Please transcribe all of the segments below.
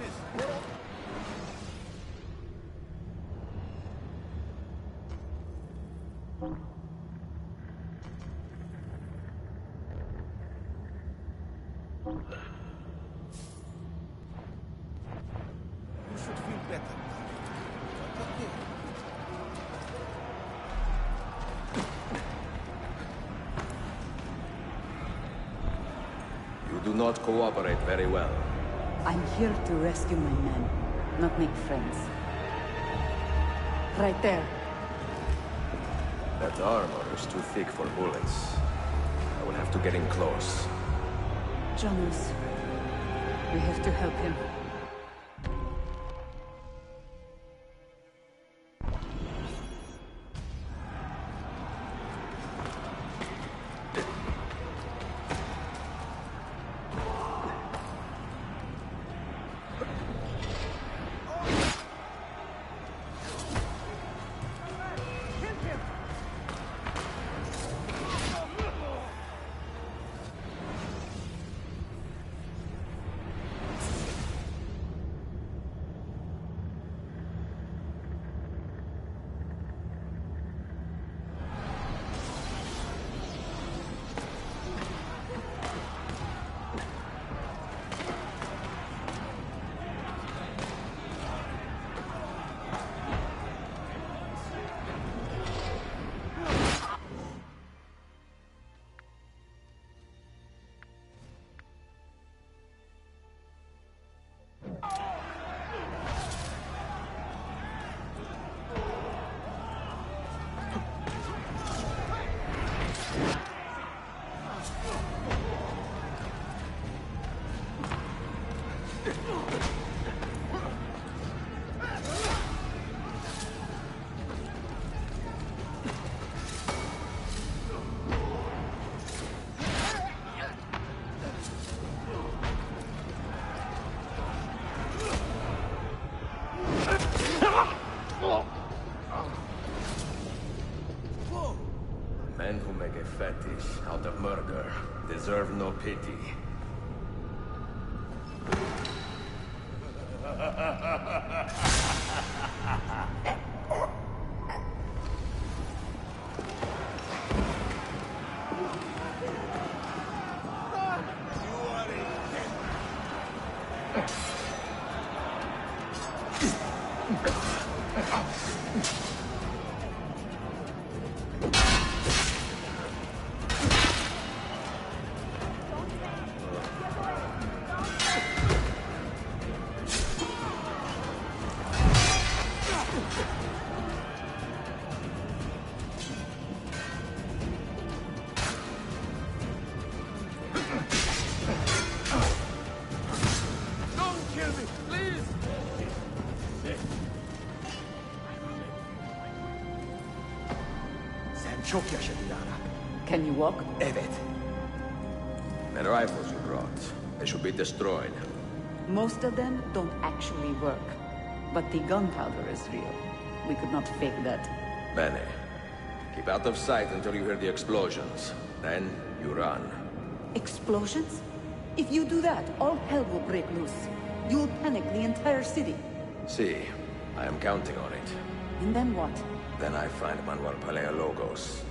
You should feel better. Okay. You do not cooperate very well. I'm here to rescue my men, not make friends. Right there. That armor is too thick for bullets. I will have to get in close. Jonas, we have to help him. Men who make a fetish out of murder deserve no pity. Çok yaşadı Lara. Can you walk? Evet. The rifles you brought, they should be destroyed. Most of them don't actually work. But the gunpowder is real. We could not fake that. Bene. Keep out of sight until you hear the explosions. Then, you run. Explosions? If you do that, all hell will break loose. You'll panic the entire city. See, I am counting on it. And then what? Then I find Manuel Paleologos.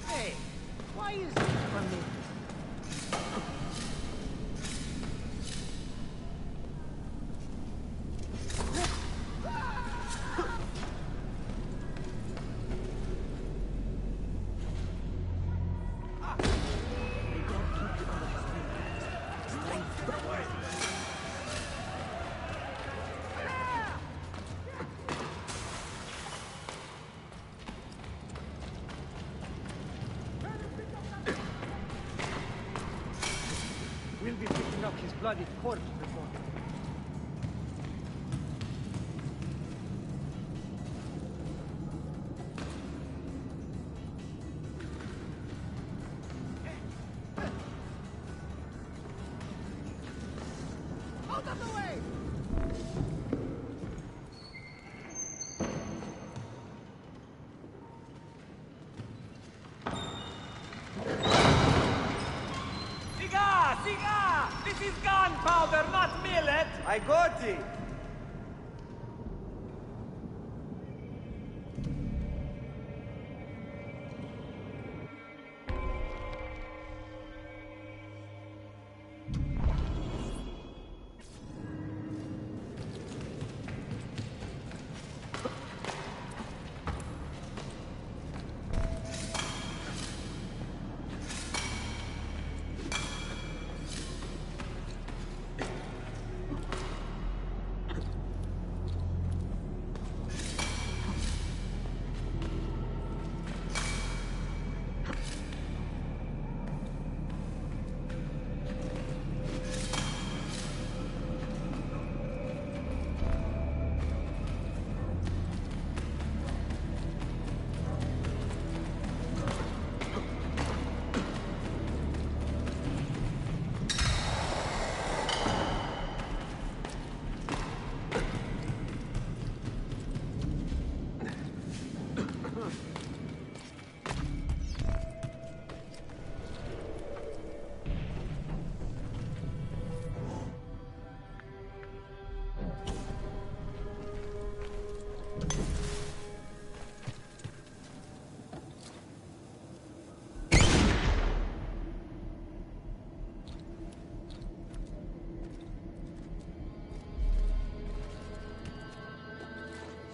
Hey, why is this from me? We'll be picking up his bloody corpse before. I got it!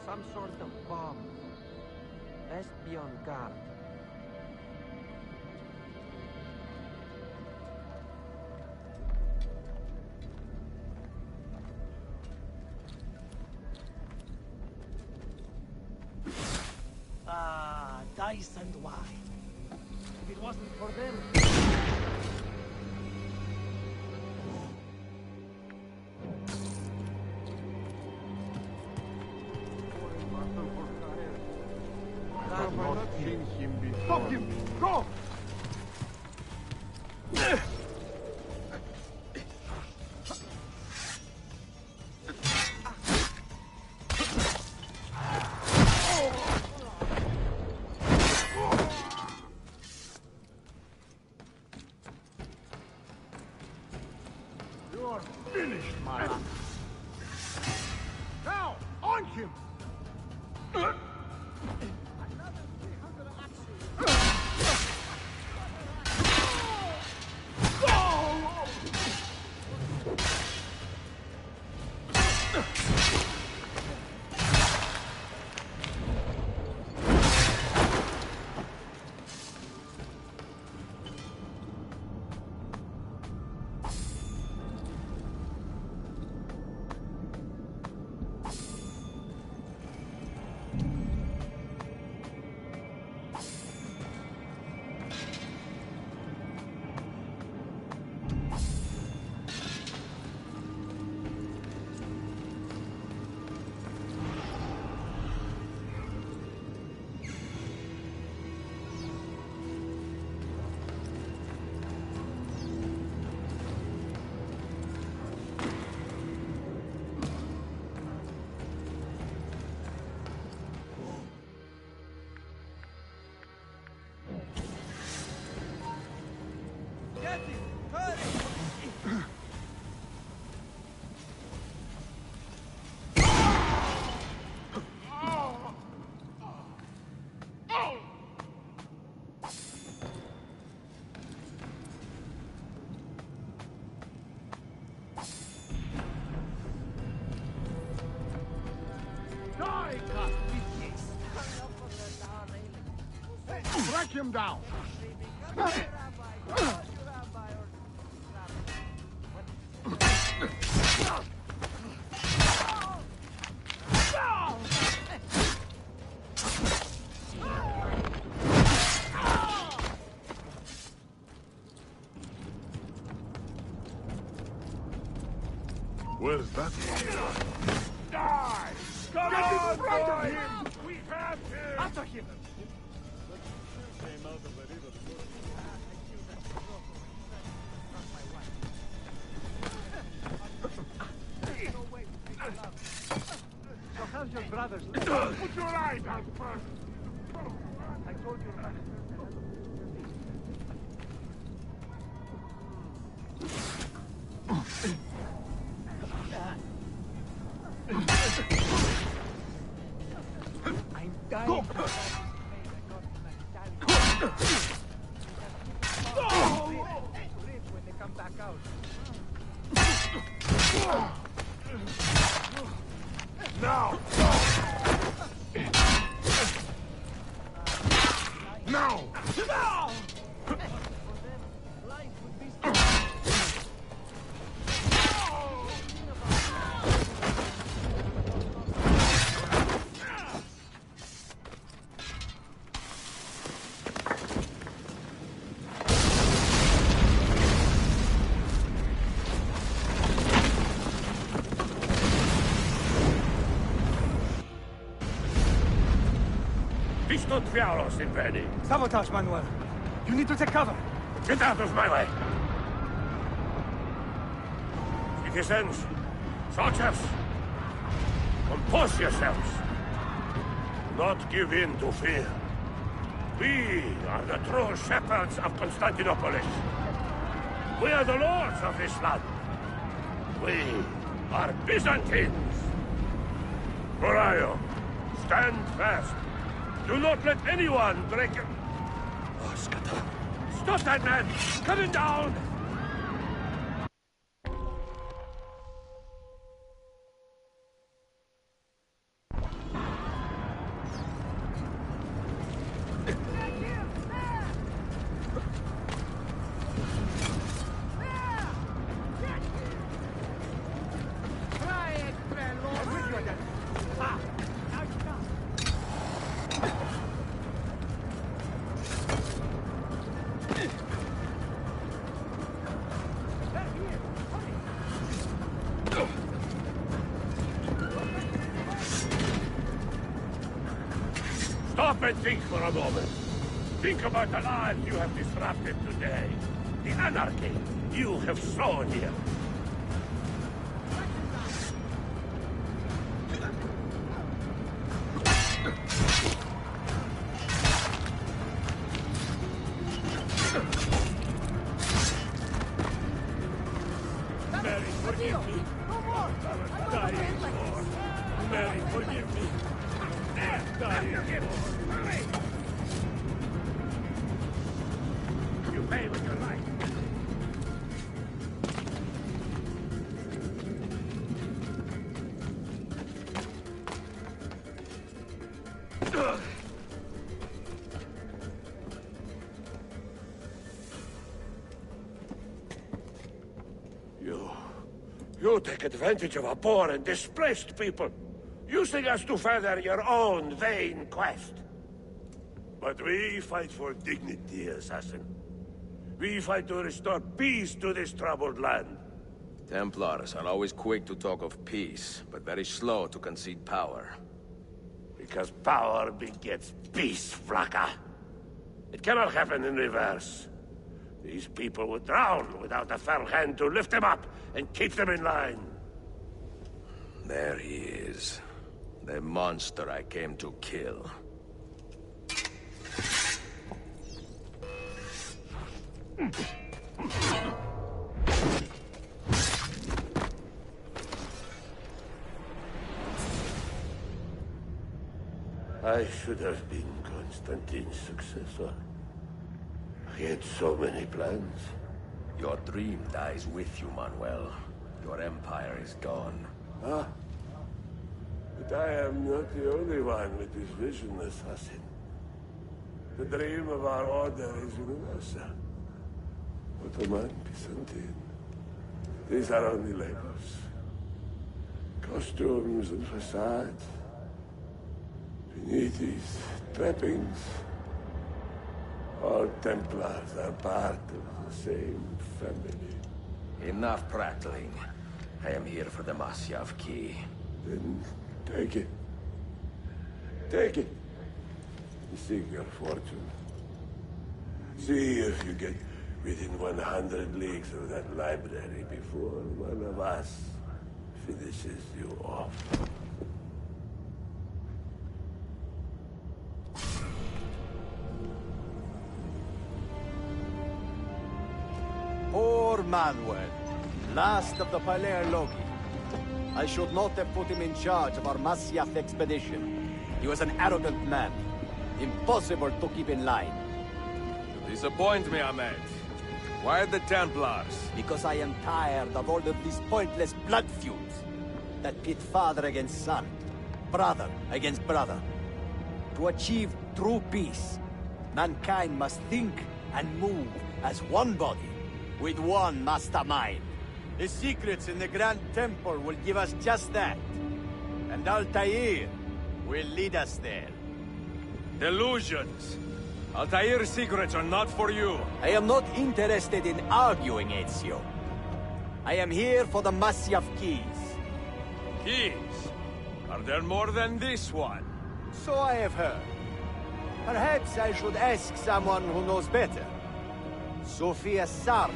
Some sort of bomb. Best be on guard. Ah, dice and wine. If it wasn't for them... Stop him! Go! You're finished, my lad. Now, on him! Track him down! Where's that one? Die! Come on, in front of him! We have him! After him! So how's your brothers? Put your eyes out first! I told you not. Go! When they come back out. Now! Now! Life would be Distant Fiaros in ready. sabotage, Manuel. You need to take cover. Get out of my way! Citizens, soldiers, compose yourselves. Do not give in to fear. We are the true shepherds of Constantinople. We are the lords of this land. We are Byzantines. Morayo, stand fast. Do not let anyone break your... Oh, Skata. Stop that man! Coming down! Stop and think for a moment. Think about the lives you have disrupted today. The anarchy you have sown here. Mary, forgive me. I'm dying for. Mary, forgive me. You pay with your life. You take advantage of our poor and displaced people, using us to further your own vain quest. But we fight for dignity, Assassin. We fight to restore peace to this troubled land. Templars are always quick to talk of peace, but very slow to concede power. Because power begets peace, Flaka. It cannot happen in reverse. These people would drown without a firm hand to lift them up and keep them in line. There he is. The monster I came to kill. I should have been Constantine's successor. He had so many plans. Your dream dies with you, Manuel. Your empire is gone. Ah. But I am not the only one with this vision, Assassin. The dream of our order is universal. Ottoman, Byzantine. These are only labels. Costumes and facades. Beneath these trappings, all Templars are part of the same family. Enough prattling. I am here for the Masyav key. Then take it. Take it. Seek your fortune. See if you get within 100 leagues of that library before one of us finishes you off. Poor Manuel, last of the Palerlogi. I should not have put him in charge of our Masyaf expedition. He was an arrogant man. Impossible to keep in line. You disappoint me, Ahmed. Why the Templars? Because I am tired of all of these pointless blood feuds that pit father against son, brother against brother. To achieve true peace, mankind must think and move as one body, with one mastermind. The secrets in the Grand Temple will give us just that. And Altair will lead us there. Delusions. Altair's secrets are not for you. I am not interested in arguing, Ezio. I am here for the Masyaf keys. Keys? Are there more than this one? So I have heard. Perhaps I should ask someone who knows better. Sofia Sarto.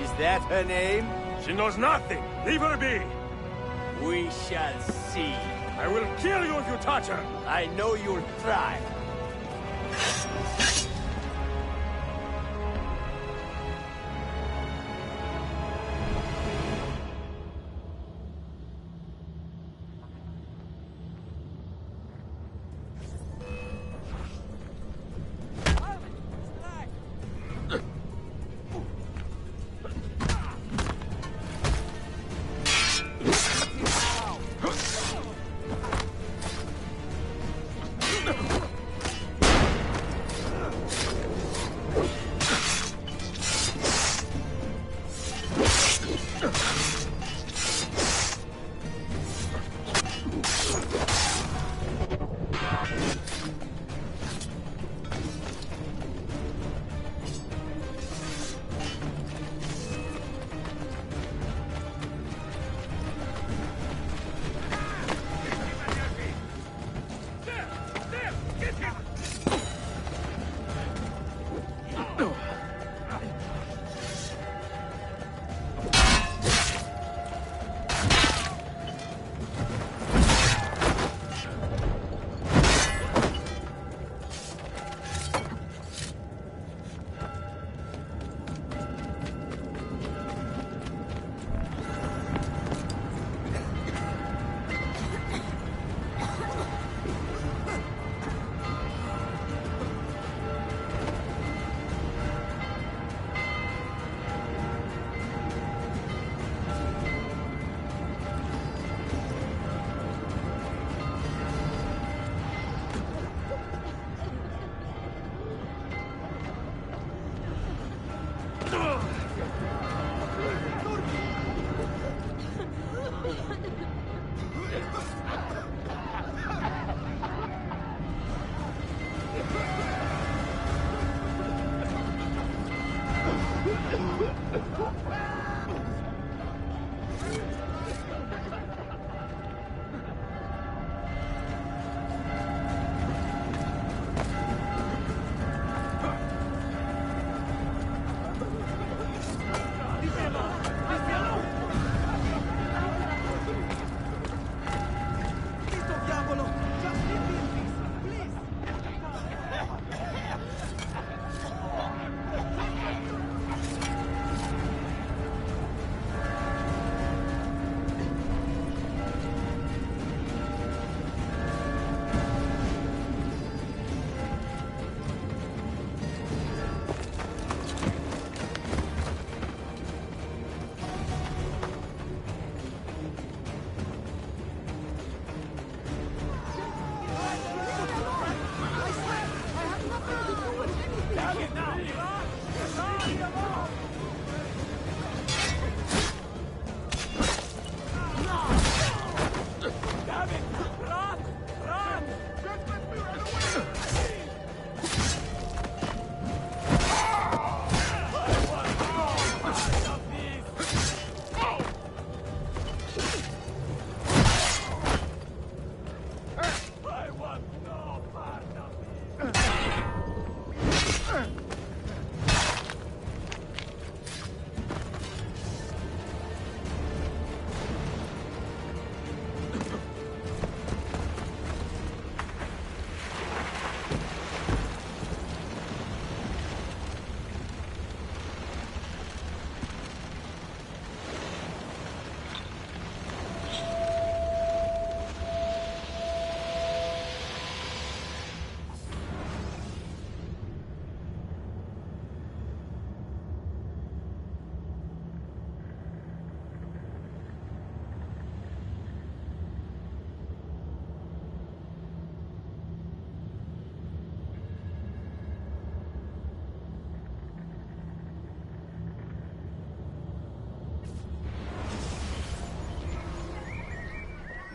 Is that her name? She knows nothing. Leave her be. We shall see. I will kill you if you touch her. I know you'll try.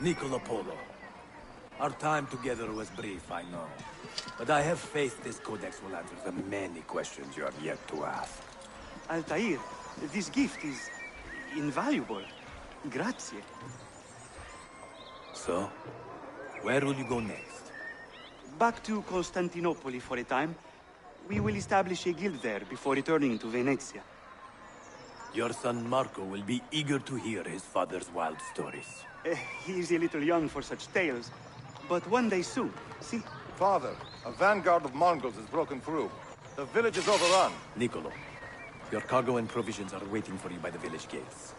Niccolo Polo. Our time together was brief, I know. But I have faith this codex will answer the many questions you have yet to ask. Altair, this gift is invaluable. Grazie. So, where will you go next? Back to Constantinople for a time. We will establish a guild there before returning to Venezia. Your son Marco will be eager to hear his father's wild stories. He is a little young for such tales, but one day soon, see? Father, a vanguard of Mongols has broken through. The village is overrun. Niccolo, your cargo and provisions are waiting for you by the village gates.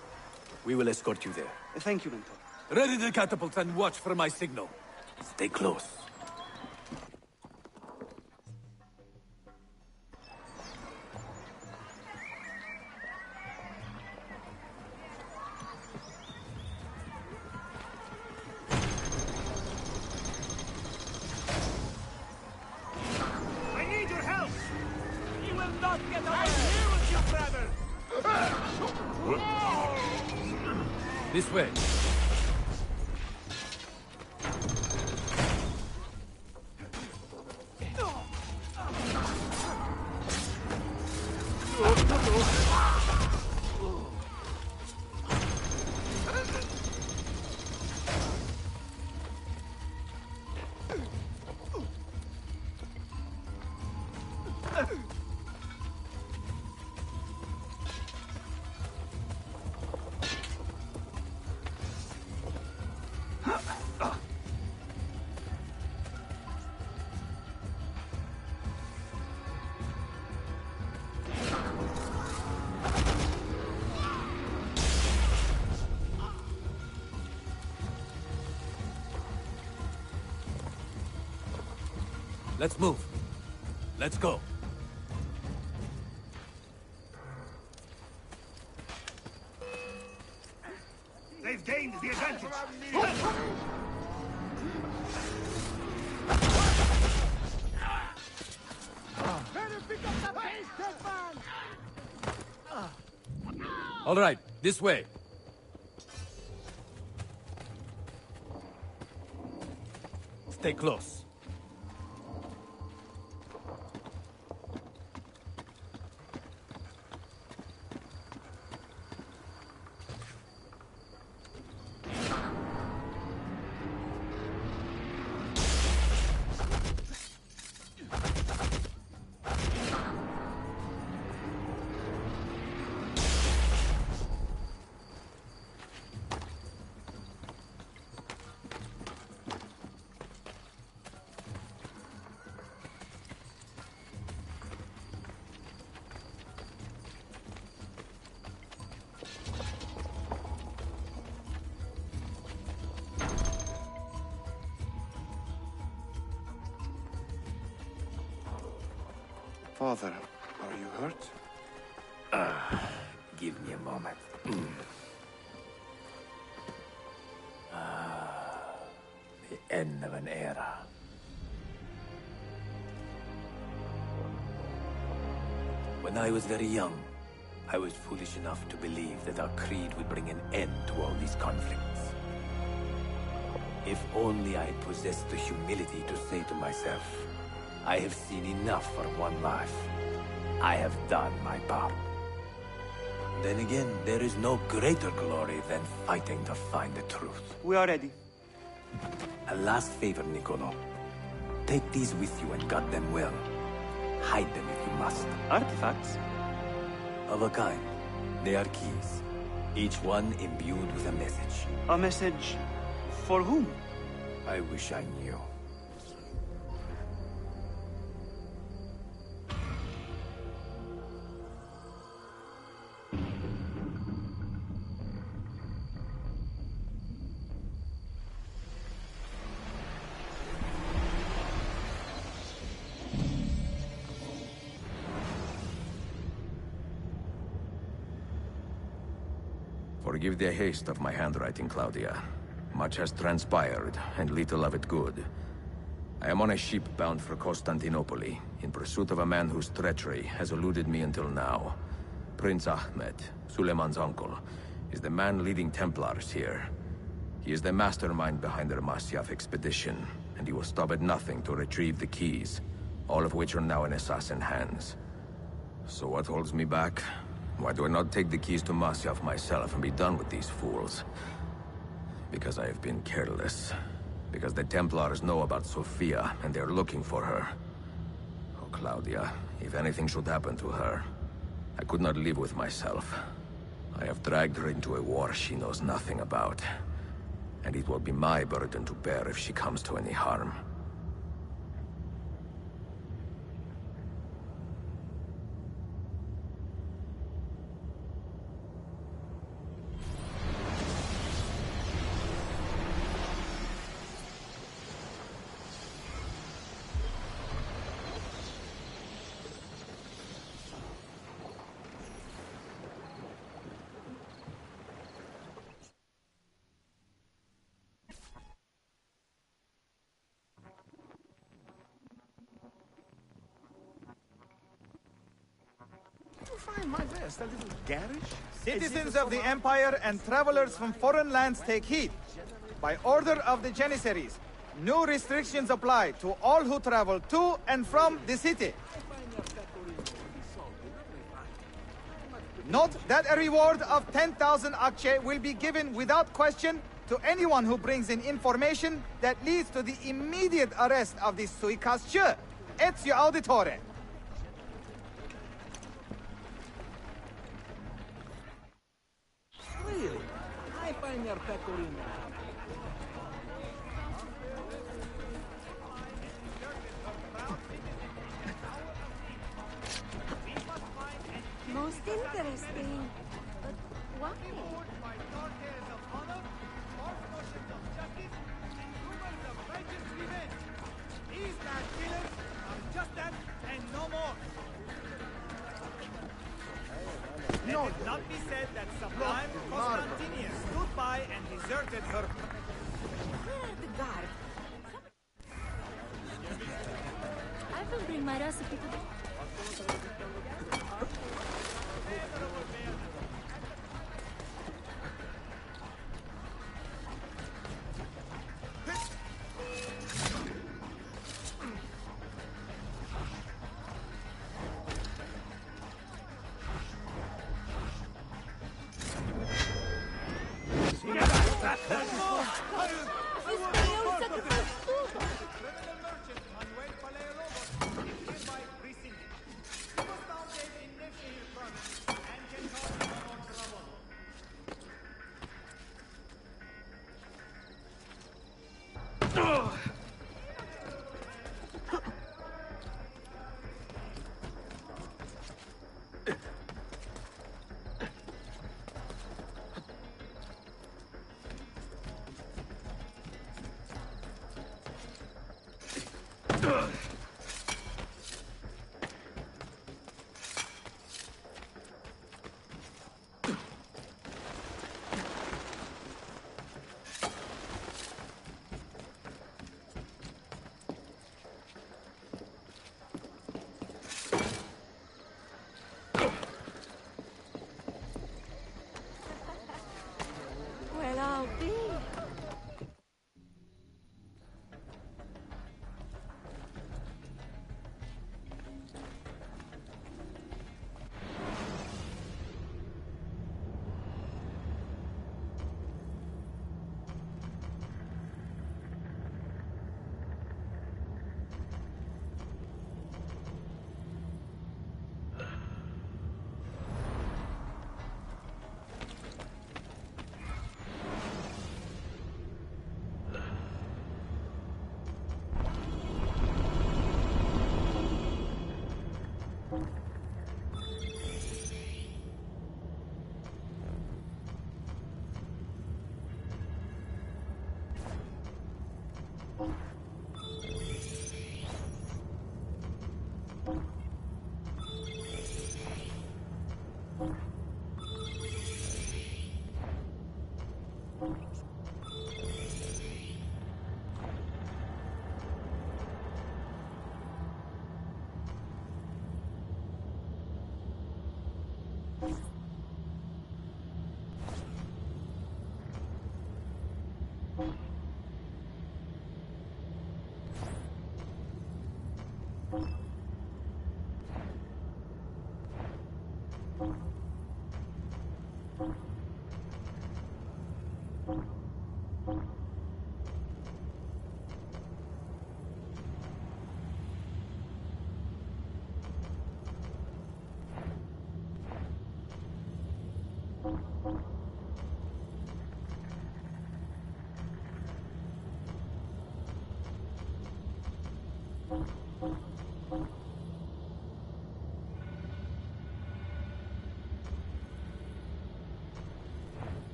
We will escort you there. Thank you, Mentor. Ready the catapults and watch for my signal. Stay close. I need your help! You will not get away! I'm here with you, brother! This way. Let's move. Let's go. They've gained the advantage! All right, this way. Stay close. Father, are you hurt? Give me a moment. The end of an era. When I was very young, I was foolish enough to believe that our creed would bring an end to all these conflicts. If only I possessed the humility to say to myself, I have seen enough for one life. I have done my part. Then again, there is no greater glory than fighting to find the truth. We are ready. A last favor, Niccolo. Take these with you and guard them well. Hide them if you must. Artifacts? Of a kind. They are keys. Each one imbued with a message. A message for whom? I wish I knew. Forgive the haste of my handwriting, Claudia. Much has transpired, and little of it good. I am on a ship bound for Constantinople, in pursuit of a man whose treachery has eluded me until now. Prince Ahmed, Suleiman's uncle, is the man leading Templars here. He is the mastermind behind the Masyaf expedition, and he will stop at nothing to retrieve the keys, all of which are now in assassin hands. So what holds me back? Why do I not take the keys to Masyaf myself and be done with these fools? Because I have been careless. Because the Templars know about Sophia, and they are looking for her. Oh, Claudia, if anything should happen to her, I could not live with myself. I have dragged her into a war she knows nothing about. And it will be my burden to bear if she comes to any harm. Find my vest, a little garish. Citizens of the Empire and travelers from foreign lands take heed. By order of the Janissaries, new restrictions apply to all who travel to and from the city. Note that a reward of 10,000 akçe will be given without question to anyone who brings in information that leads to the immediate arrest of the suikastçı. Ezio Auditore. Really? I find your pecorino. Most interesting. But why? These bad killers are just that and no more. Let it not be said that Sublime Constantinia stood by and deserted her. Where are the guards? I will bring my recipe to the...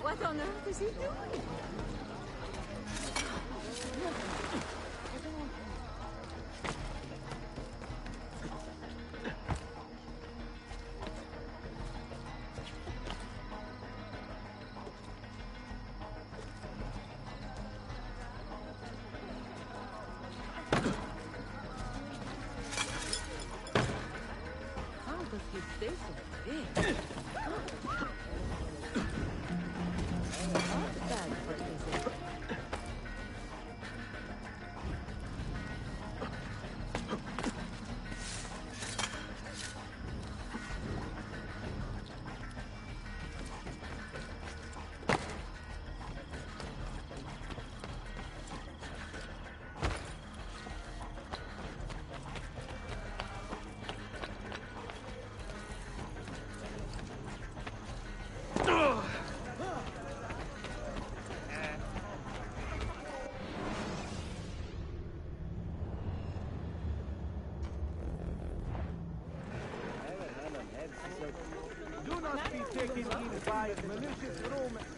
What on earth is he doing? How does he stay so big? Not bad for his age. Do not be taken in by malicious rumors.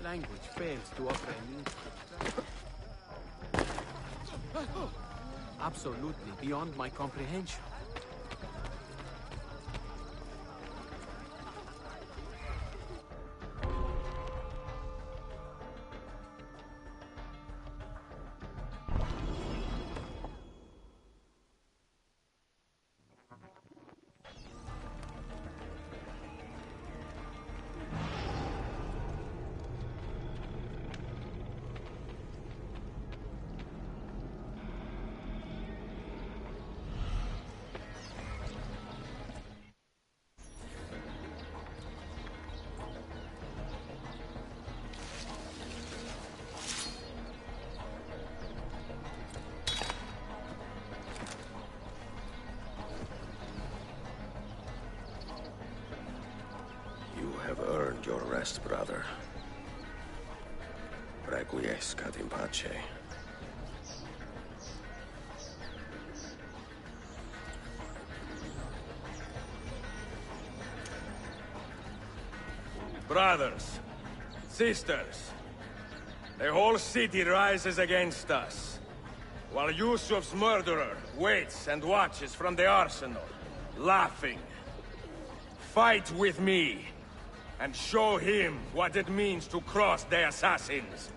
Language fails to offer any. Absolutely beyond my comprehension. rest, brother. Requiescat in pace. Brothers, sisters, the whole city rises against us, while Yusuf's murderer waits and watches from the arsenal, laughing. Fight with me, and show him what it means to cross the Assassins.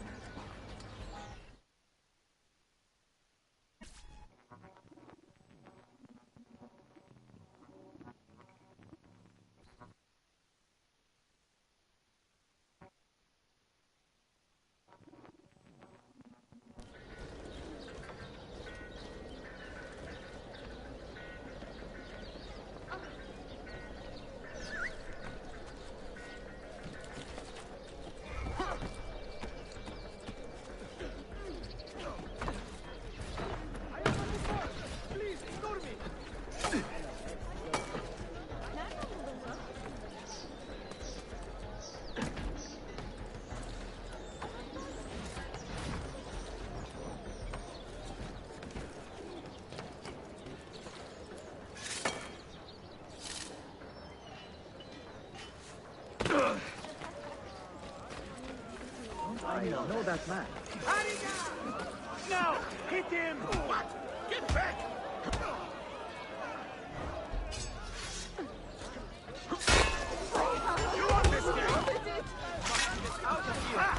I know that man. Now! Hit him! What? Get back! You want this guy? Out of here!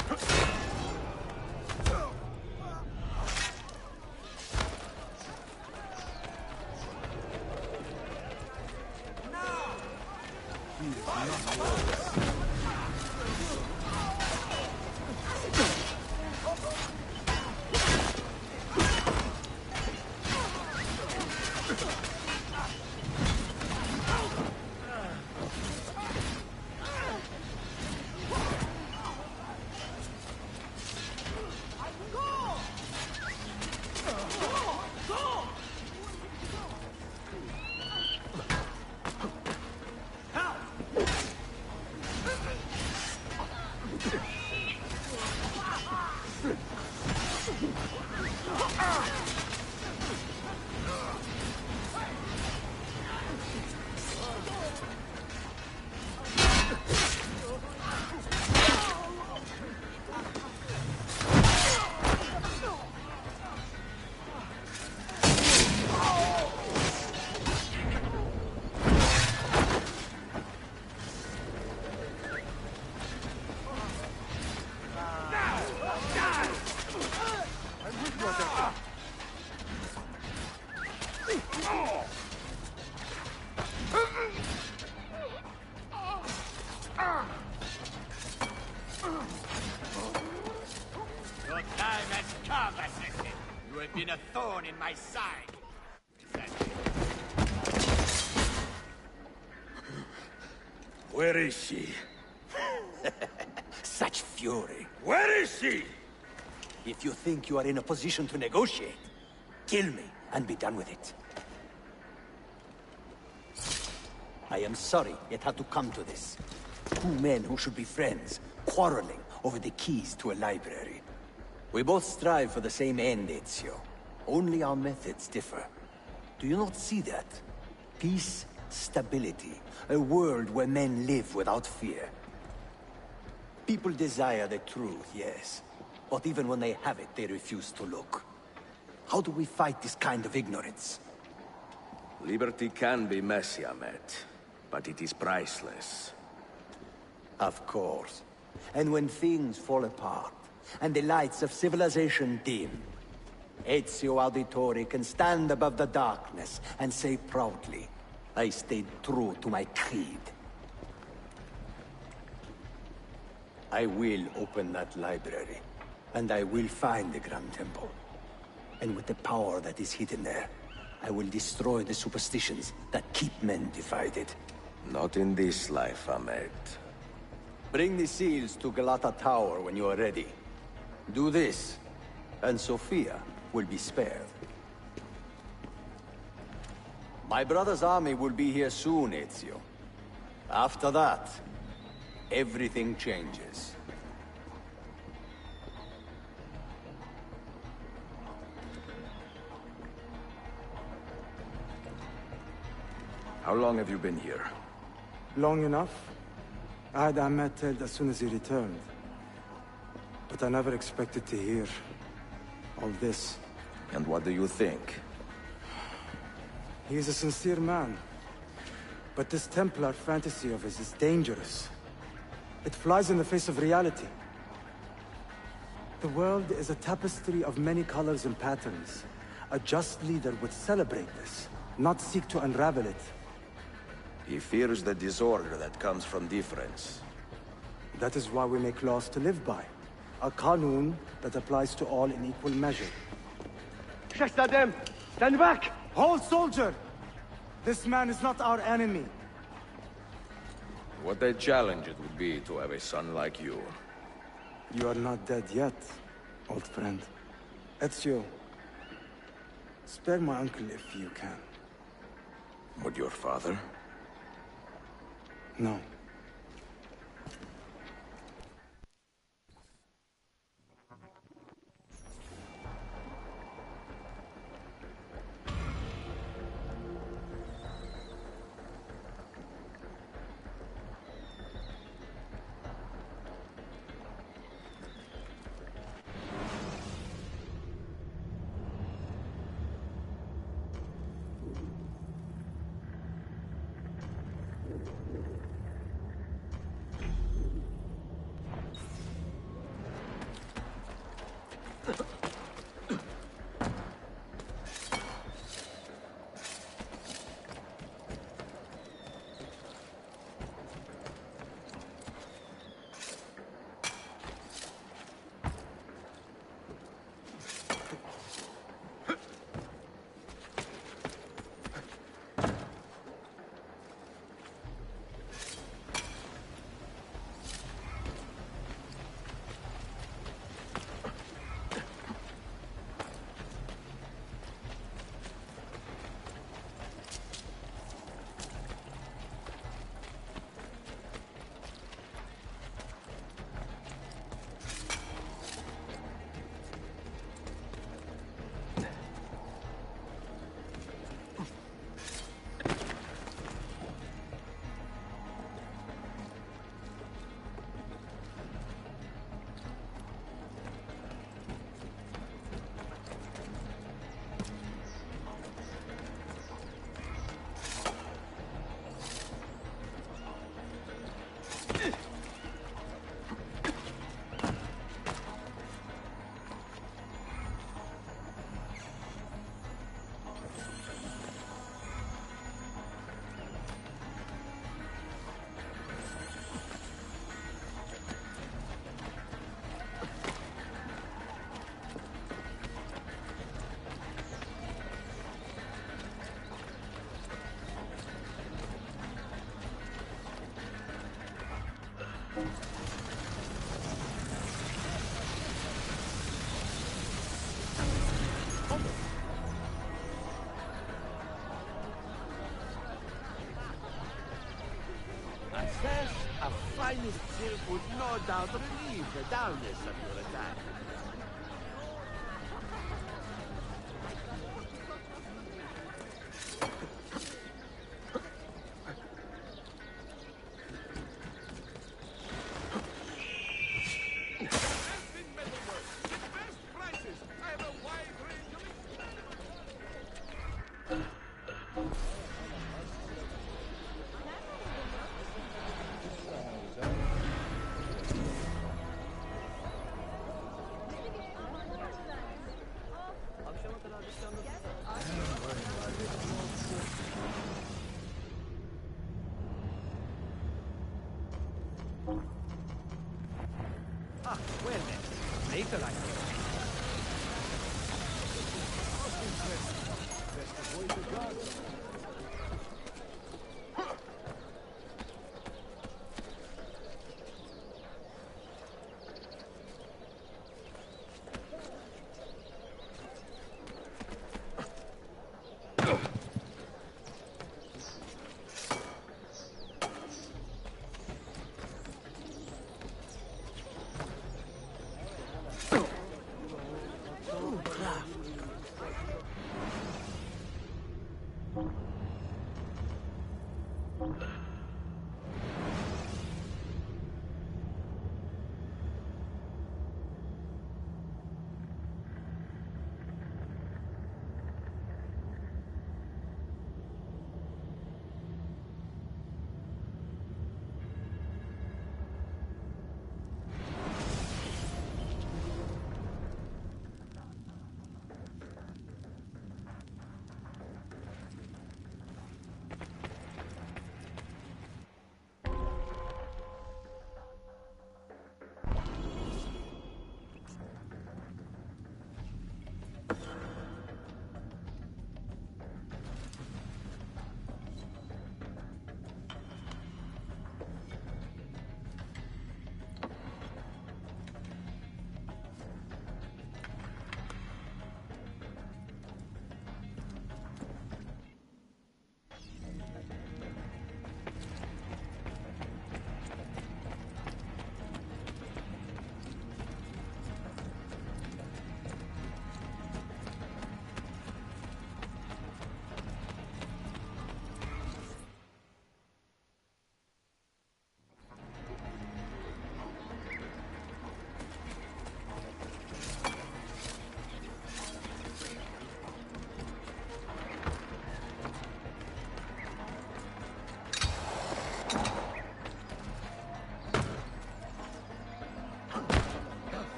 Your time has come, Assassin. You have been a thorn in my side. Where is she? Such fury. Where is she? If you think you are in a position to negotiate, kill me and be done with it. I am sorry it had to come to this. Two men who should be friends, quarreling over the keys to a library. We both strive for the same end, Ezio. Only our methods differ. Do you not see that? Peace, stability, a world where men live without fear. People desire the truth, yes. But even when they have it, they refuse to look. How do we fight this kind of ignorance? Liberty can be messy, Ahmed, but it is priceless. Of course. And when things fall apart, and the lights of civilization dim, Ezio Auditore can stand above the darkness and say proudly, I stayed true to my creed. I will open that library, and I will find the Grand Temple. And with the power that is hidden there, I will destroy the superstitions that keep men divided. Not in this life, Ahmed. Bring the seals to Galata Tower when you are ready. Do this, and Sophia will be spared. My brother's army will be here soon, Ezio. After that, everything changes. How long have you been here? Long enough. I had Ahmed killed as soon as he returned. But I never expected to hear all this. And what do you think? He is a sincere man. But this Templar fantasy of his is dangerous. It flies in the face of reality. The world is a tapestry of many colors and patterns. A just leader would celebrate this, not seek to unravel it. He fears the disorder that comes from difference. That is why we make laws to live by. A qanun that applies to all in equal measure. Shahzadem, stand back! Hold, soldier! This man is not our enemy. What a challenge it would be to have a son like you. You are not dead yet, old friend. Ezio, spare my uncle if you can. Would your father? No. A finest silk would no doubt relieve the dullness of your attack. Ah, well then. Later I can. Best avoid the guards.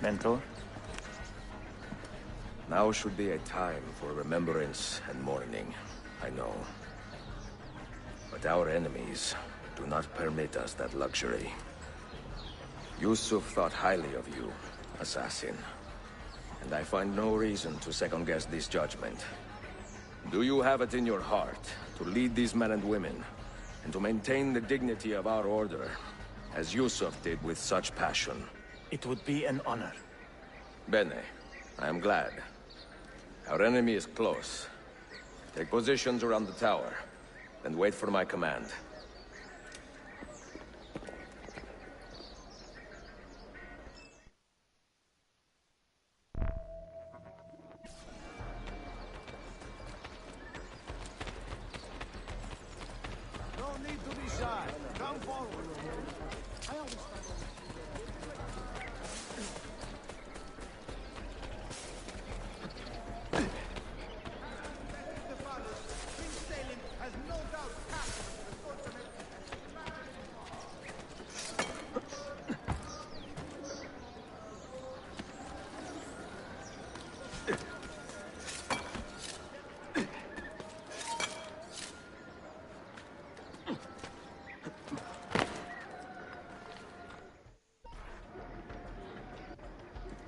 Mentor? Now should be a time for remembrance and mourning, I know. But our enemies do not permit us that luxury. Yusuf thought highly of you, assassin. And I find no reason to second-guess this judgment. Do you have it in your heart to lead these men and women, and to maintain the dignity of our order, as Yusuf did with such passion? It would be an honor. Bene. I am glad. Our enemy is close. Take positions around the tower, then wait for my command. No need to be shy. Come forward.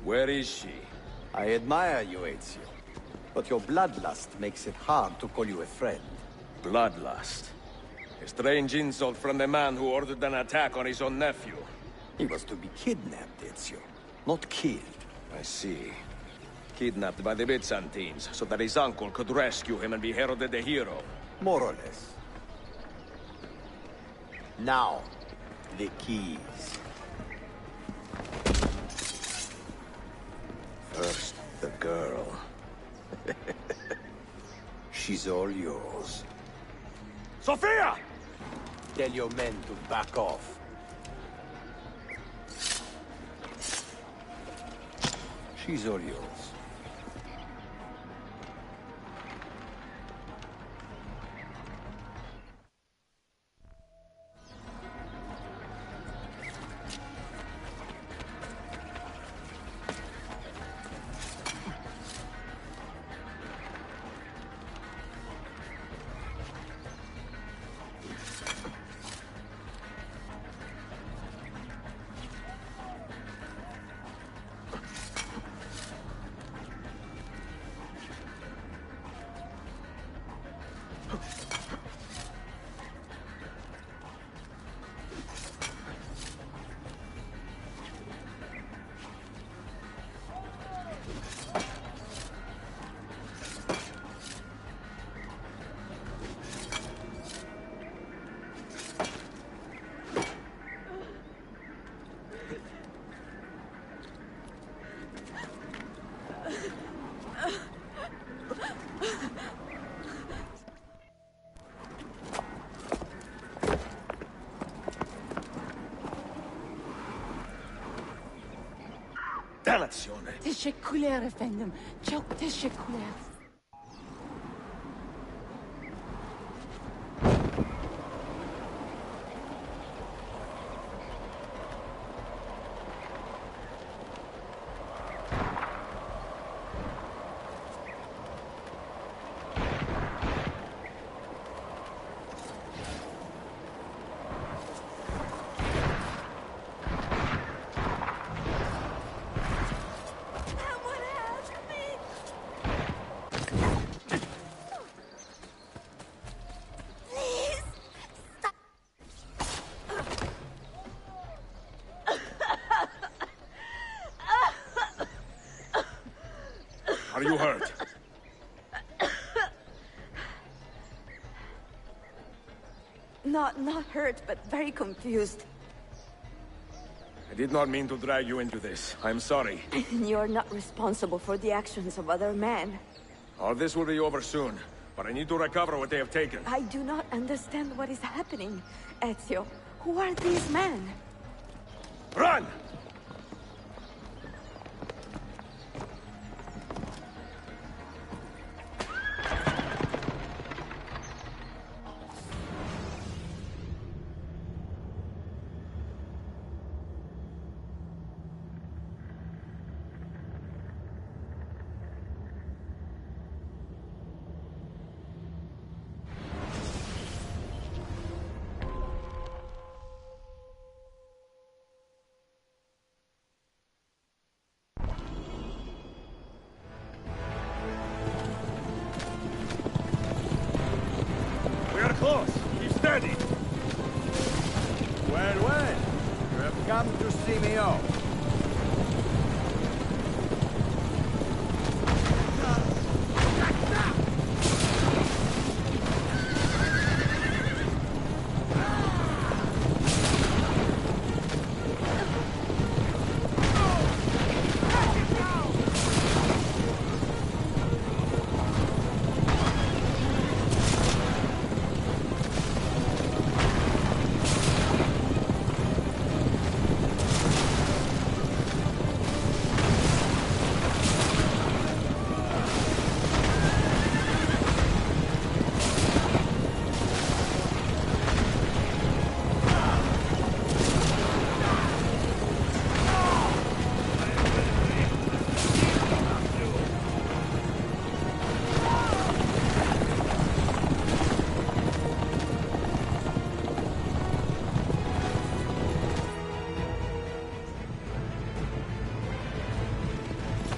Where is she? I admire you, Ezio. But your bloodlust makes it hard to call you a friend. Bloodlust. A strange insult from the man who ordered an attack on his own nephew. He was to be kidnapped, Ezio, not killed. I see. Kidnapped by the Byzantines, so that his uncle could rescue him and be heralded a hero. More or less. Now, the keys. First, the girl. She's all yours. Sophia! Tell your men to back off. She's all yours. Dannazione! Teşekkürler efendim. Çok teşekkürler. Are you hurt? Not hurt, but very confused. I did not mean to drag you into this. I'm sorry. You're not responsible for the actions of other men. All this will be over soon, but I need to recover what they have taken. I do not understand what is happening. Ezio, who are these men? Run! We are close. Keep steady. Well, well. You have come to see me off.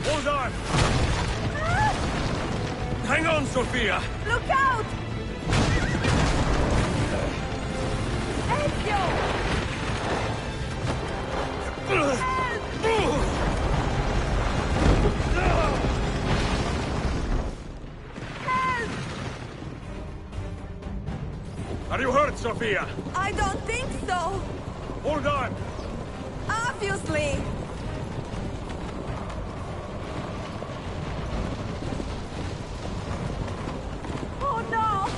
Hold on! Hang on, Sophia! Look out! Ezio! Help! Are you hurt, Sophia? I don't think so. Hold on! Obviously. Oh no!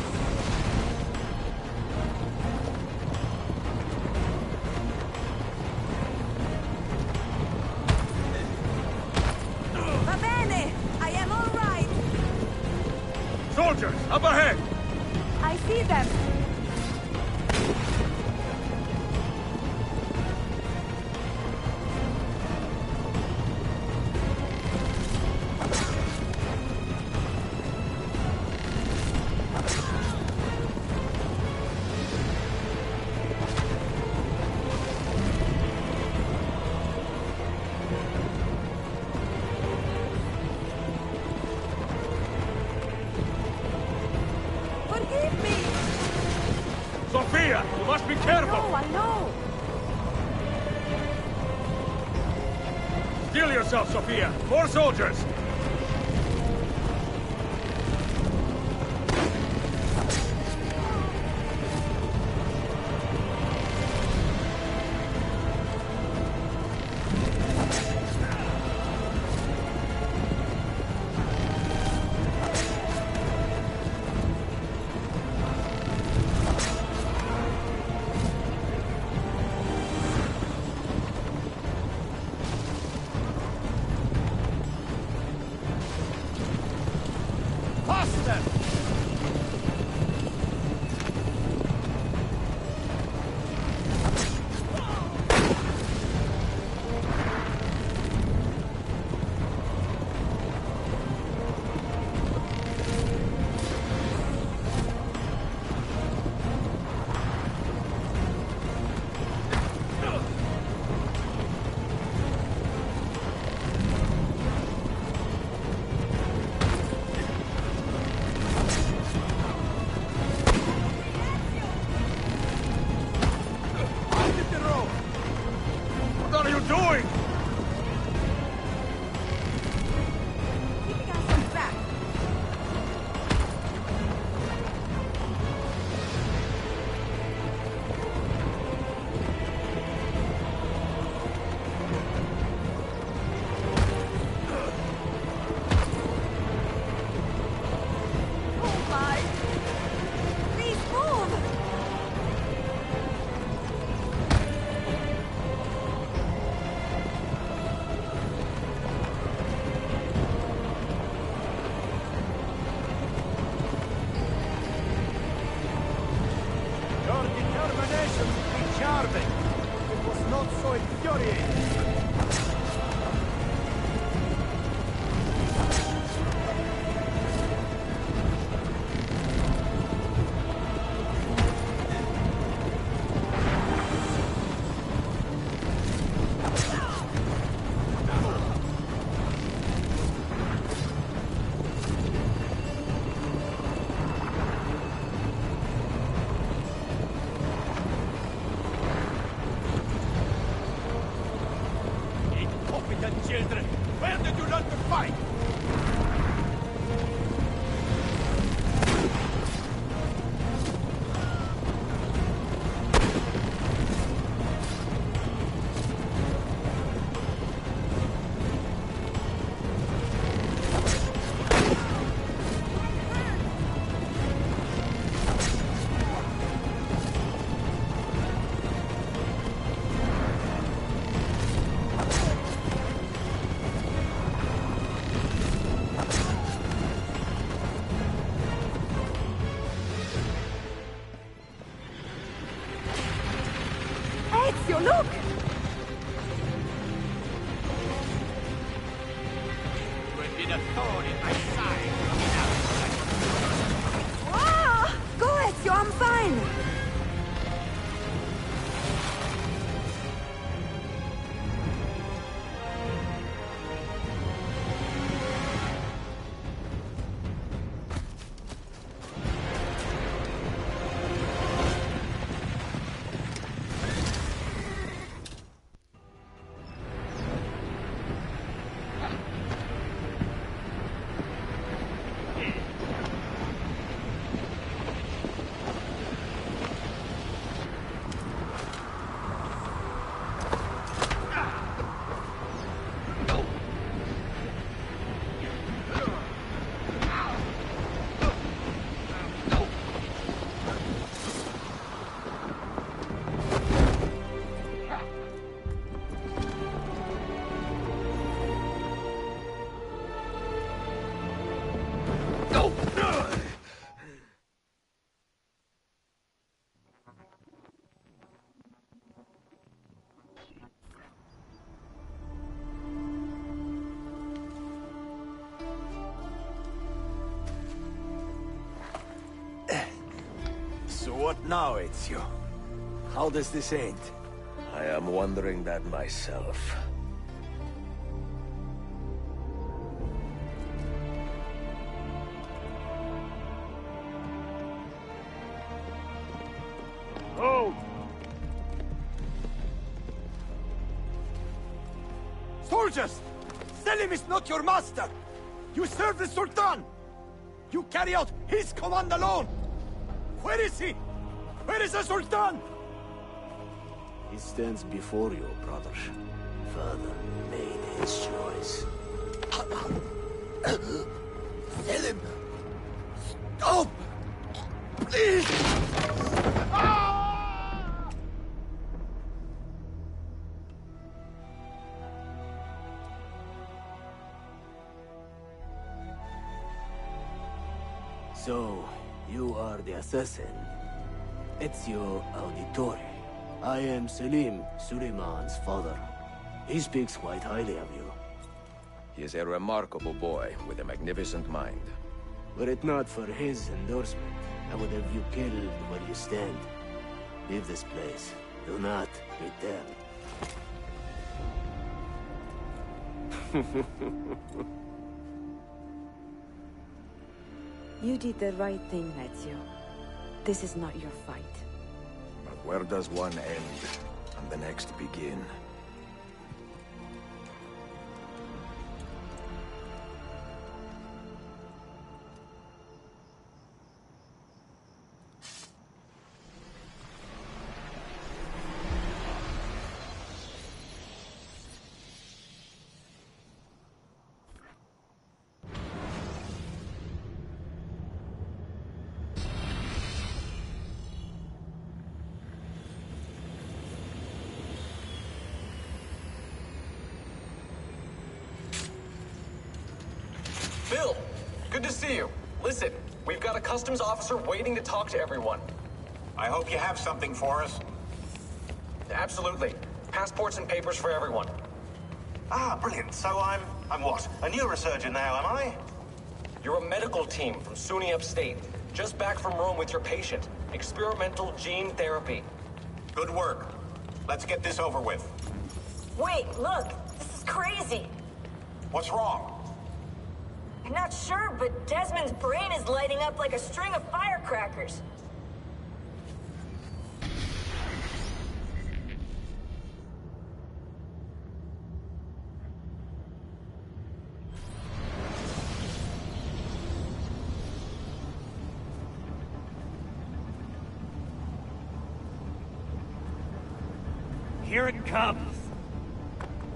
Va bene! I am all right! Soldiers, up ahead! I see them! Forgive me! Sophia, you must be careful! No, I know! Steel yourself, Sophia! More soldiers! conversations would be charming. It was not so infuriating. Children, where did you learn to fight? Ezio, look! You have been a thorn in my side from now. Ah! Go, Ezio, I'm fine! So what now, Ezio? How does this end? I am wondering that myself. Oh! Soldiers! Selim is not your master! You serve the Sultan! You carry out his command alone! Where is he? Where is the Sultan? He stands before you, brother. Father made his choice. Selim! Stop! Please! So, you are the assassin. Ezio Auditore. I am Selim, Suleiman's father. He speaks quite highly of you. He is a remarkable boy with a magnificent mind. Were it not for his endorsement, I would have you killed where you stand. Leave this place. Do not return. You did the right thing, Ezio. This is not your fight. But where does one end and the next begin? Bill, good to see you. Listen, we've got a customs officer waiting to talk to everyone. I hope you have something for us. Absolutely. Passports and papers for everyone. Ah, brilliant. So I'm what? A neurosurgeon now, am I? You're a medical team from SUNY Upstate. Just back from Rome with your patient. Experimental gene therapy. Good work. Let's get this over with. Wait, look! This is crazy! What's wrong? I'm not sure, but Desmond's brain is lighting up like a string of firecrackers. Here it comes!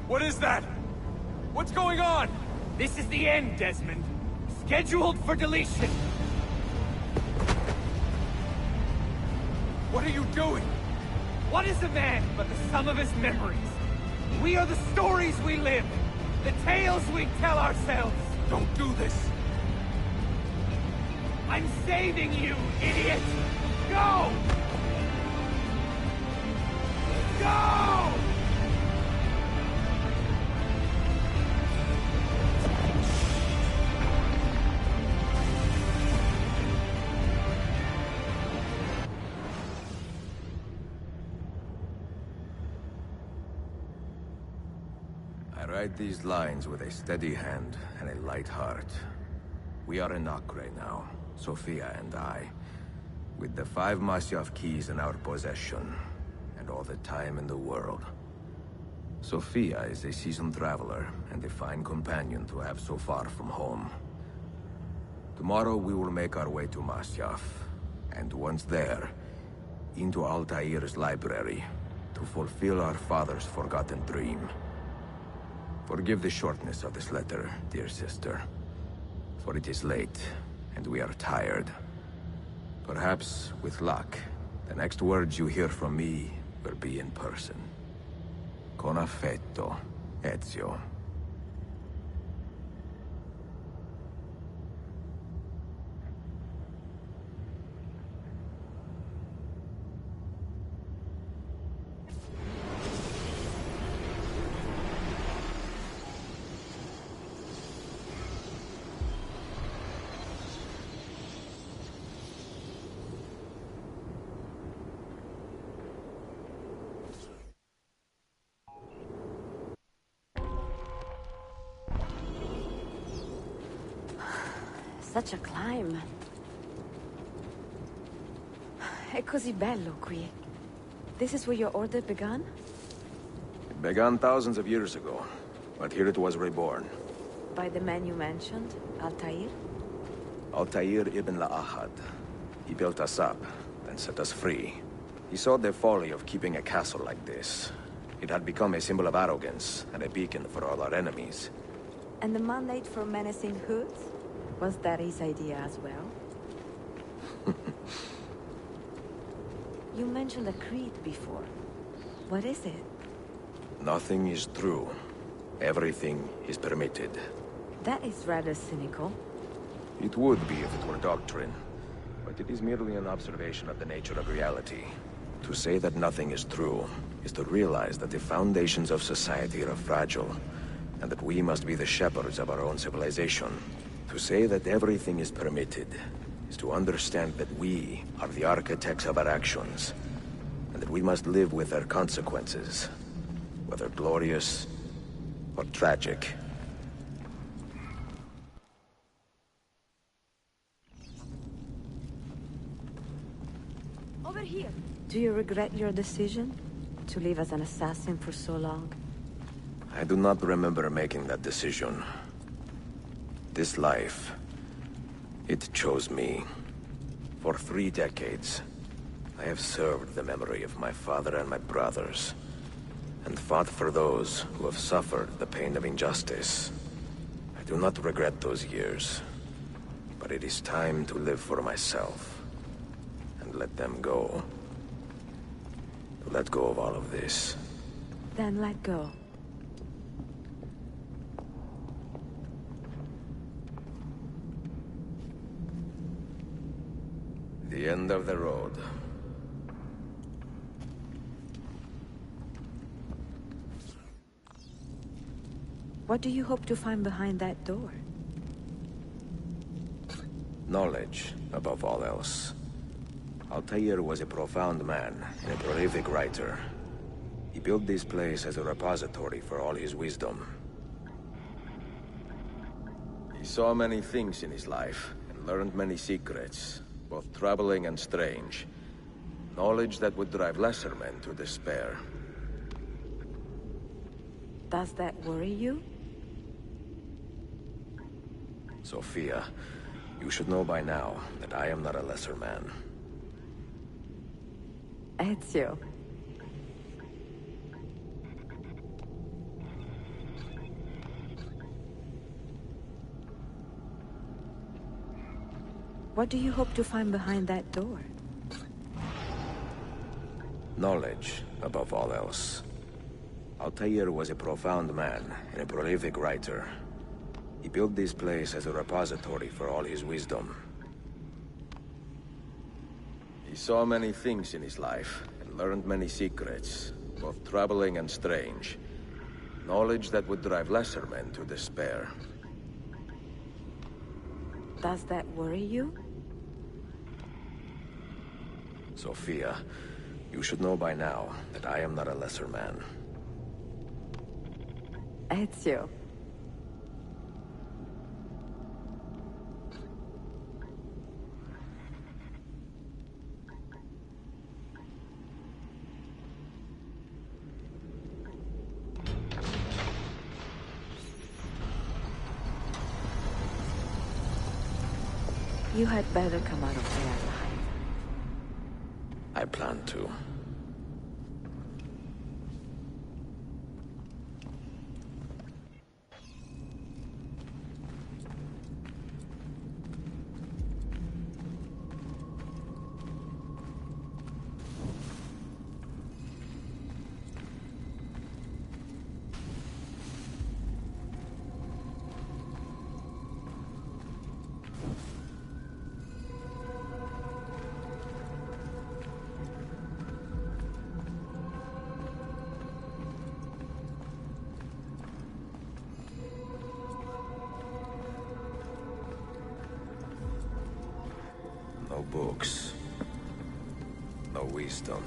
What is that? What's going on? This is the end, Desmond. Scheduled for deletion. What are you doing? What is a man but the sum of his memories? We are the stories we live, the tales we tell ourselves. Don't do this. I'm saving you, idiot! Go! Go! I write these lines with a steady hand and a light heart. We are in Acre now, Sophia and I, with the 5 Masyaf keys in our possession, and all the time in the world. Sophia is a seasoned traveler, and a fine companion to have so far from home. Tomorrow we will make our way to Masyaf, and once there, into Altair's library, to fulfill our father's forgotten dream. Forgive the shortness of this letter, dear sister, for it is late, and we are tired. Perhaps, with luck, the next words you hear from me will be in person. Con affetto, Ezio. Such a climb. È così bello qui. This is where your order began? It began thousands of years ago, but here it was reborn. By the man you mentioned, Altair? Altair ibn La'ahad. He built us up, then set us free. He saw the folly of keeping a castle like this. It had become a symbol of arrogance, and a beacon for all our enemies. And the mandate for menacing hoods? Was that his idea as well? You mentioned a creed before. What is it? Nothing is true. Everything is permitted. That is rather cynical. It would be if it were doctrine, but it is merely an observation of the nature of reality. To say that nothing is true is to realize that the foundations of society are fragile, and that we must be the shepherds of our own civilization. To say that everything is permitted is to understand that we are the architects of our actions, and that we must live with their consequences, whether glorious or tragic. Over here! Do you regret your decision? To live as an assassin for so long? I do not remember making that decision. This life, it chose me. For 3 decades, I have served the memory of my father and my brothers, and fought for those who have suffered the pain of injustice. I do not regret those years, but it is time to live for myself, and let them go. To let go of all of this. Then let go. The end of the road. What do you hope to find behind that door? Knowledge, above all else. Altair was a profound man and a prolific writer. He built this place as a repository for all his wisdom. He saw many things in his life, and learned many secrets, both troubling and strange. Knowledge that would drive lesser men to despair. Does that worry you? Sophia, you should know by now that I am not a lesser man. Ezio. What do you hope to find behind that door? Knowledge, above all else. Altair was a profound man and a prolific writer. He built this place as a repository for all his wisdom. He saw many things in his life, and learned many secrets, both troubling and strange. Knowledge that would drive lesser men to despair. Does that worry you? Sophia, you should know by now that I am not a lesser man. Ezio. You had better come out of there alive. I plan to. No books. No wisdom.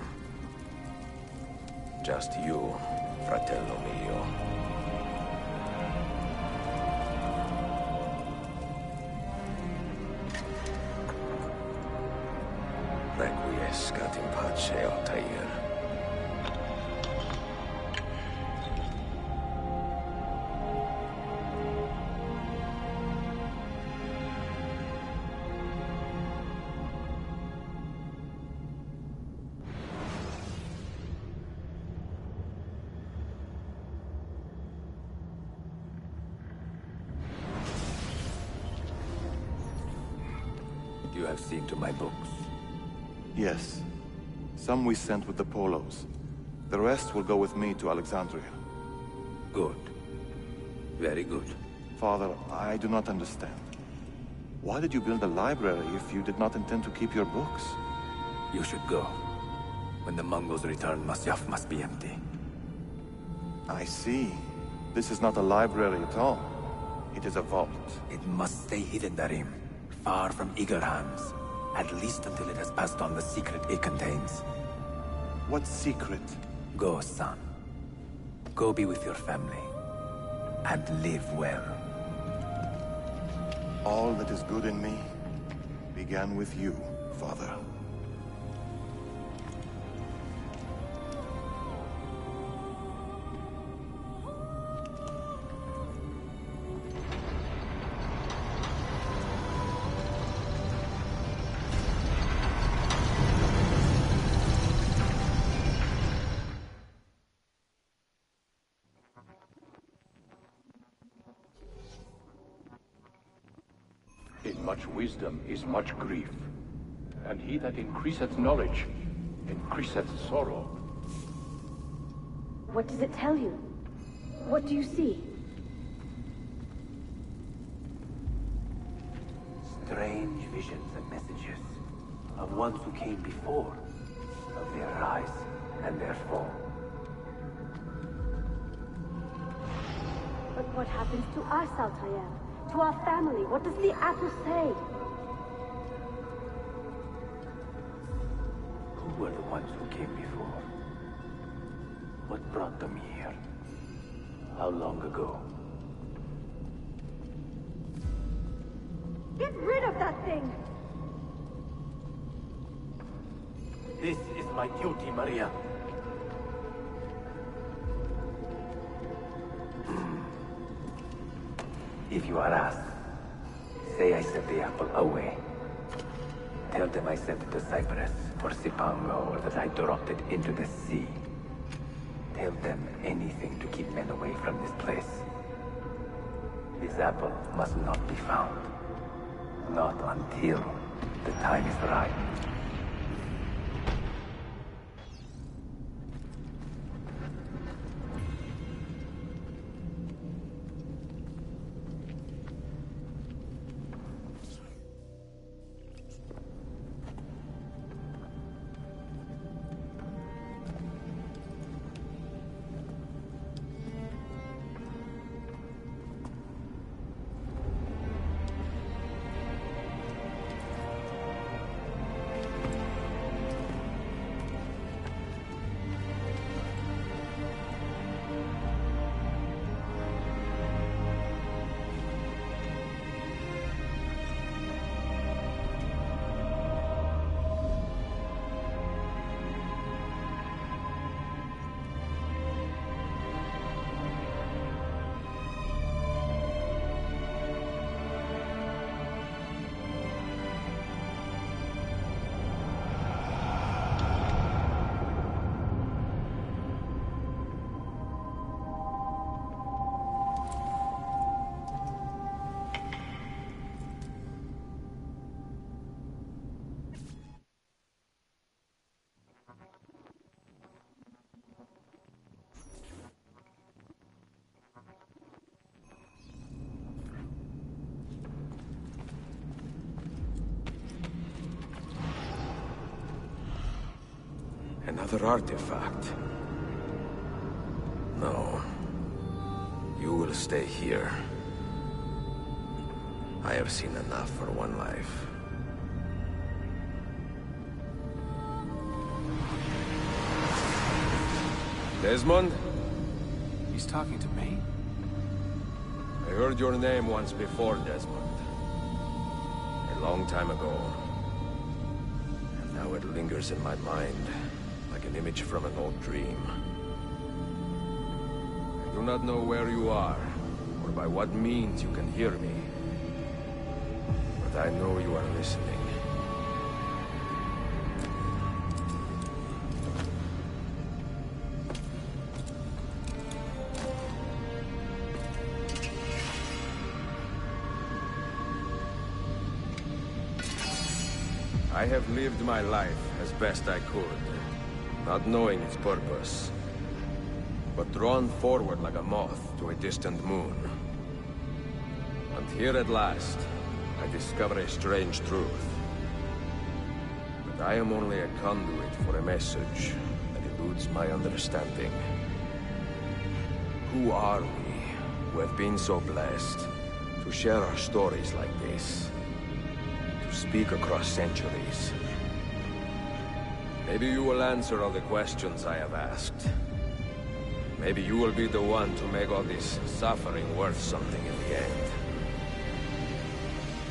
Just you, fratello mio. Requiescat in pace, Altair. You have seen to my books. Yes. Some we sent with the Polos. The rest will go with me to Alexandria. Good. Very good. Father, I do not understand. Why did you build a library if you did not intend to keep your books? You should go. When the Mongols return, Masyaf must be empty. I see. This is not a library at all. It is a vault. It must stay hidden, Darim. Far from eager hands. At least until it has passed on the secret it contains. What secret? Go, son. Go be with your family. And live well. All that is good in me began with you, Father. In much wisdom is much grief, and he that increaseth knowledge increaseth sorrow. What does it tell you? What do you see? Strange visions and messages of ones who came before, of their rise and their fall. But what to us, Altair? To our family? What does the apple say? Who were the ones who came before? What brought them here? How long ago? Get rid of that thing! This is my duty, Maria. If you are asked, say I sent the apple away. Tell them I sent it to Cyprus or Cipango, or that I dropped it into the sea. Tell them anything to keep men away from this place. This apple must not be found. Not until the time is right. Another artifact. No. You will stay here. I have seen enough for one life. Desmond? He's talking to me? I heard your name once before, Desmond. A long time ago. And now it lingers in my mind, like an image from an old dream. I do not know where you are, or by what means you can hear me. But I know you are listening. I have lived my life as best I could, not knowing its purpose, but drawn forward like a moth to a distant moon. And here at last, I discover a strange truth. But I am only a conduit for a message that eludes my understanding. Who are we, who have been so blessed, to share our stories like this? To speak across centuries? Maybe you will answer all the questions I have asked. Maybe you will be the one to make all this suffering worth something in the end.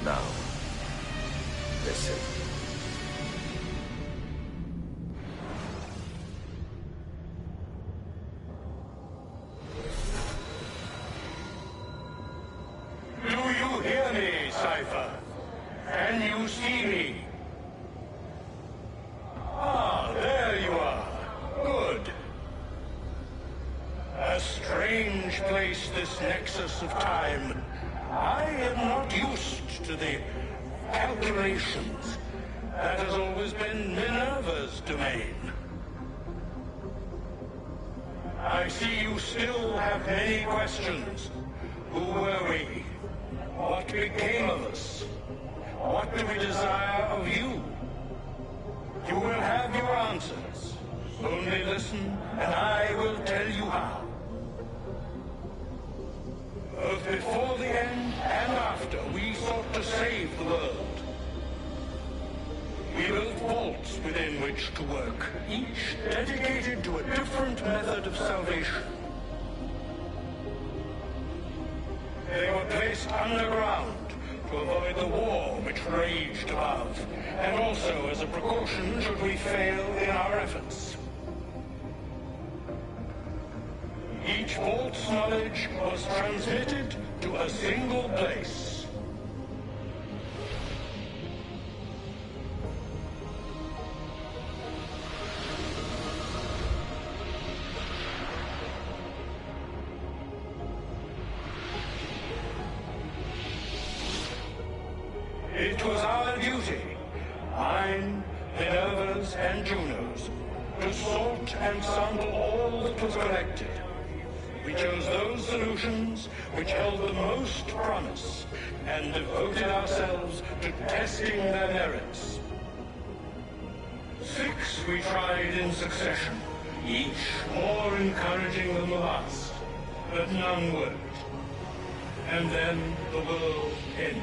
Now, listen. Do you hear me, Cypher? Can you see me? Ah, there you are. Good. A strange place, this nexus of time. I am not used to the calculations. That has always been Minerva's domain. I see you still have many questions. Who were we? What became of us? What do we desire of you? You will have your answers. Only listen, and I will tell you how. Both before save the world. We built vaults within which to work, each dedicated to a different method of salvation. They were placed underground to avoid the war which raged above, and also as a precaution should we fail in our efforts. Each vault's knowledge was transmitted to a single place. It was our duty, mine, Minerva's, and Juno's, to sort and sample all that was collected. We chose those solutions which held the most promise, and devoted ourselves to testing their merits. 6 we tried in succession, each more encouraging than the last, but none worked. And then the world ended.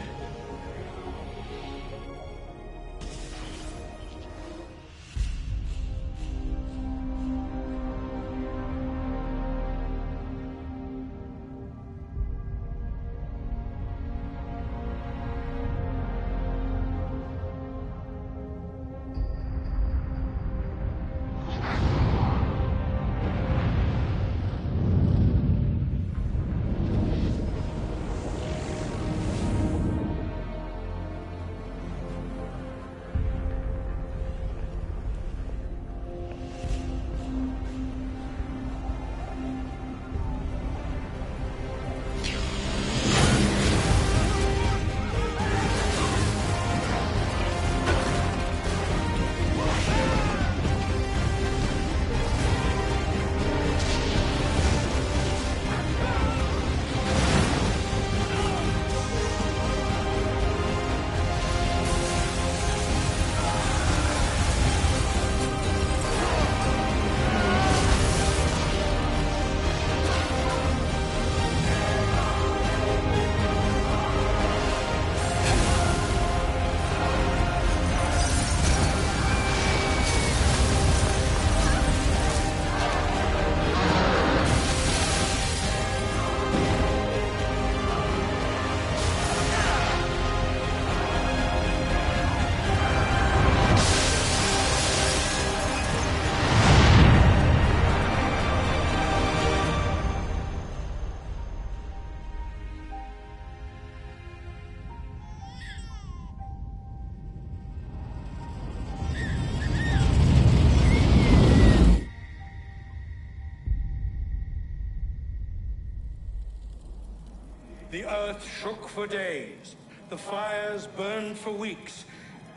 The earth shook for days, the fires burned for weeks,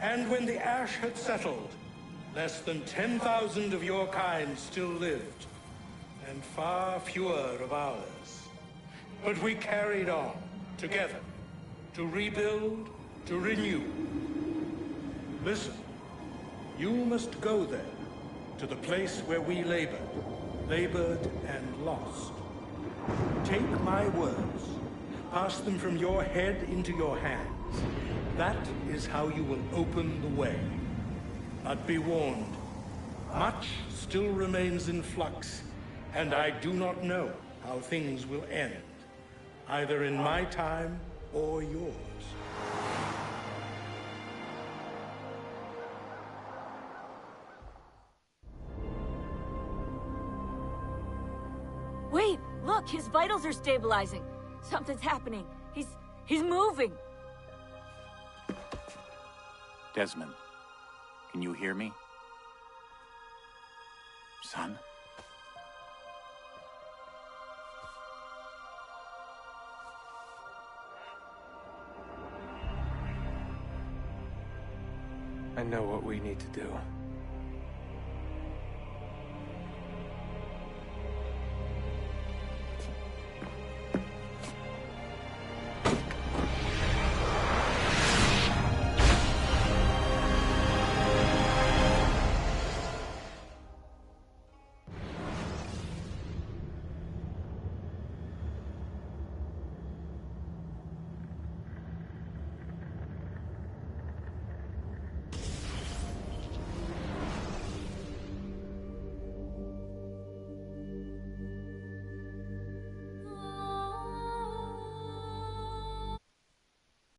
and when the ash had settled, less than 10,000 of your kind still lived, and far fewer of ours. But we carried on, together, to rebuild, to renew. Listen, you must go there, to the place where we labored and lost. Take my words. Pass them from your head into your hands. That is how you will open the way. But be warned, much still remains in flux, and I do not know how things will end, either in my time or yours. Wait, look, his vitals are stabilizing. Something's happening. He's moving. Desmond, can you hear me? Son? I know what we need to do.